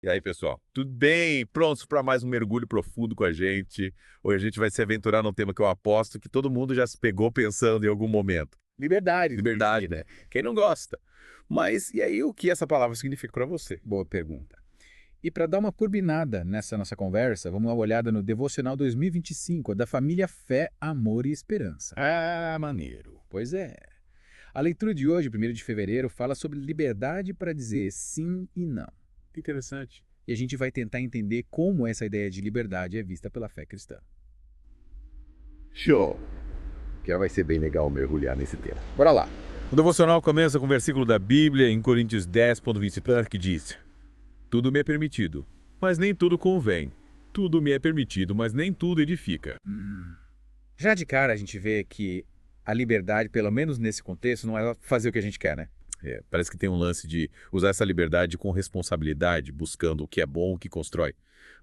E aí, pessoal, tudo bem? Prontos para mais um mergulho profundo com a gente? Hoje a gente vai se aventurar num tema que eu aposto que todo mundo já se pegou pensando em algum momento. Liberdade, né? Quem não gosta? Mas e aí, o que essa palavra significa para você? Boa pergunta. E para dar uma turbinada nessa nossa conversa, vamos dar uma olhada no Devocional 2025, da família Fé, Amor e Esperança. Ah, maneiro. Pois é. A leitura de hoje, 1º de fevereiro, fala sobre liberdade para dizer sim e não. Que interessante. E a gente vai tentar entender como essa ideia de liberdade é vista pela fé cristã. Show! Que vai ser bem legal mergulhar nesse tema. Bora lá. O devocional começa com um versículo da Bíblia em Coríntios 10:23 que diz: Tudo me é permitido, mas nem tudo convém. Tudo me é permitido, mas nem tudo edifica. Já de cara a gente vê que a liberdade, pelo menos nesse contexto, não é fazer o que a gente quer, né? Parece que tem um lance de usar essa liberdade com responsabilidade, buscando o que é bom, o que constrói.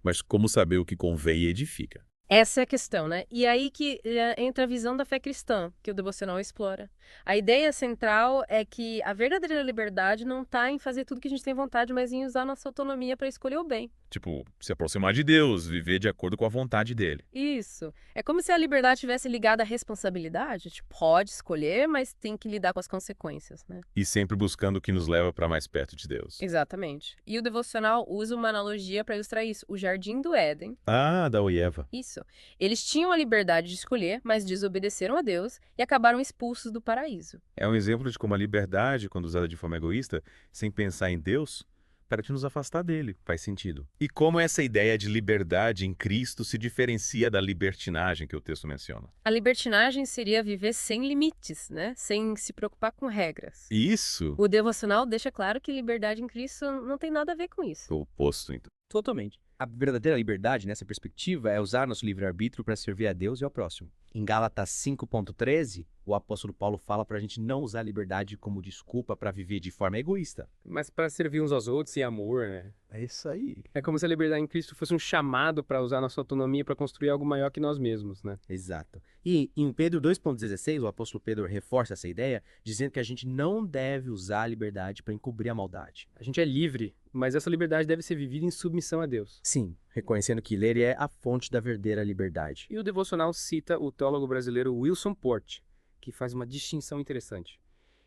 Mas como saber o que convém e edifica? Essa é a questão, né? E aí que entra a visão da fé cristã, que o devocional explora. A ideia central é que a verdadeira liberdade não está em fazer tudo que a gente tem vontade, mas em usar nossa autonomia para escolher o bem. Tipo, se aproximar de Deus, viver de acordo com a vontade dele. Isso. É como se a liberdade estivesse ligada à responsabilidade. Tipo, pode escolher, mas tem que lidar com as consequências, né? E sempre buscando o que nos leva para mais perto de Deus. Exatamente. E o devocional usa uma analogia para ilustrar isso. O Jardim do Éden. Ah, Adão e Eva. Isso. Eles tinham a liberdade de escolher, mas desobedeceram a Deus e acabaram expulsos do paraíso. É um exemplo de como a liberdade, quando usada de forma egoísta, sem pensar em Deus, para nos afastar dele. Faz sentido. E como essa ideia de liberdade em Cristo se diferencia da libertinagem que o texto menciona? A libertinagem seria viver sem limites, né? Sem se preocupar com regras. Isso? O devocional deixa claro que liberdade em Cristo não tem nada a ver com isso. O oposto, então. Totalmente. A verdadeira liberdade, nessa perspectiva, é usar nosso livre-arbítrio para servir a Deus e ao próximo. Em Gálatas 5:13, o apóstolo Paulo fala para a gente não usar a liberdade como desculpa para viver de forma egoísta. Mas para servir uns aos outros e amor, né? É isso aí. É como se a liberdade em Cristo fosse um chamado para usar nossa autonomia para construir algo maior que nós mesmos, né? Exato. E em Pedro 2:16, o apóstolo Pedro reforça essa ideia, dizendo que a gente não deve usar a liberdade para encobrir a maldade. A gente é livre, mas essa liberdade deve ser vivida em submissão a Deus. Sim, reconhecendo que ele é a fonte da verdadeira liberdade. E o devocional cita o teólogo brasileiro Wilson Porte, que faz uma distinção interessante.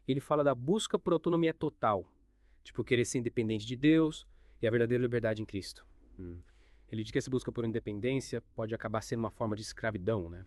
Ele fala da busca por autonomia total, tipo querer ser independente de Deus e a verdadeira liberdade em Cristo. Ele diz que essa busca por independência pode acabar sendo uma forma de escravidão, né?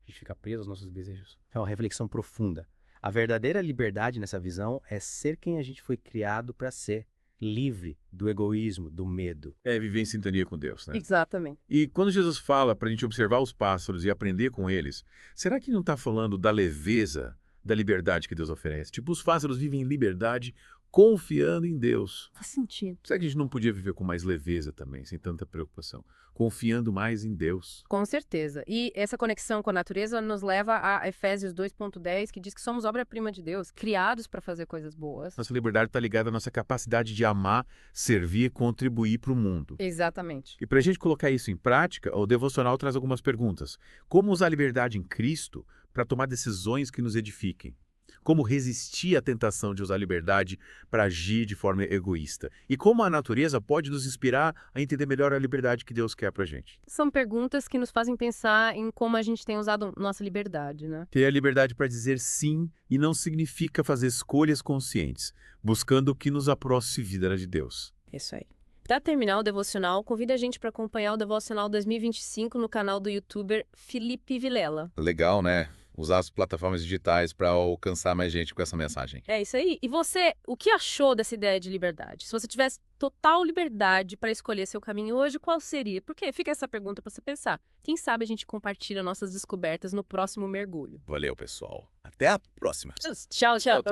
A gente fica preso aos nossos desejos. É uma reflexão profunda. A verdadeira liberdade nessa visão é ser quem a gente foi criado para ser, livre do egoísmo, do medo. É viver em sintonia com Deus, né? Exatamente. E quando Jesus fala para a gente observar os pássaros e aprender com eles, será que não está falando da leveza, da liberdade que Deus oferece? Tipo, os pássaros vivem em liberdade, confiando em Deus. Faz sentido. Será que a gente não podia viver com mais leveza também, sem tanta preocupação? Confiando mais em Deus. Com certeza. E essa conexão com a natureza nos leva a Efésios 2:10, que diz que somos obra-prima de Deus, criados para fazer coisas boas. Nossa liberdade está ligada à nossa capacidade de amar, servir e contribuir para o mundo. Exatamente. E para a gente colocar isso em prática, o devocional traz algumas perguntas. Como usar a liberdade em Cristo para tomar decisões que nos edifiquem? Como resistir à tentação de usar a liberdade para agir de forma egoísta? E como a natureza pode nos inspirar a entender melhor a liberdade que Deus quer para a gente? São perguntas que nos fazem pensar em como a gente tem usado nossa liberdade, né? Ter a liberdade para dizer sim e não significa fazer escolhas conscientes, buscando o que nos aproxime da vida de Deus. Isso aí. Para terminar o devocional, convida a gente para acompanhar o devocional 2025 no canal do youtuber Felipe Vilela. Legal, né? Usar as plataformas digitais para alcançar mais gente com essa mensagem. É isso aí. E você, o que achou dessa ideia de liberdade? Se você tivesse total liberdade para escolher seu caminho hoje, qual seria? Porque fica essa pergunta para você pensar. Quem sabe a gente compartilha nossas descobertas no próximo mergulho. Valeu, pessoal. Até a próxima. Tchau, tchau.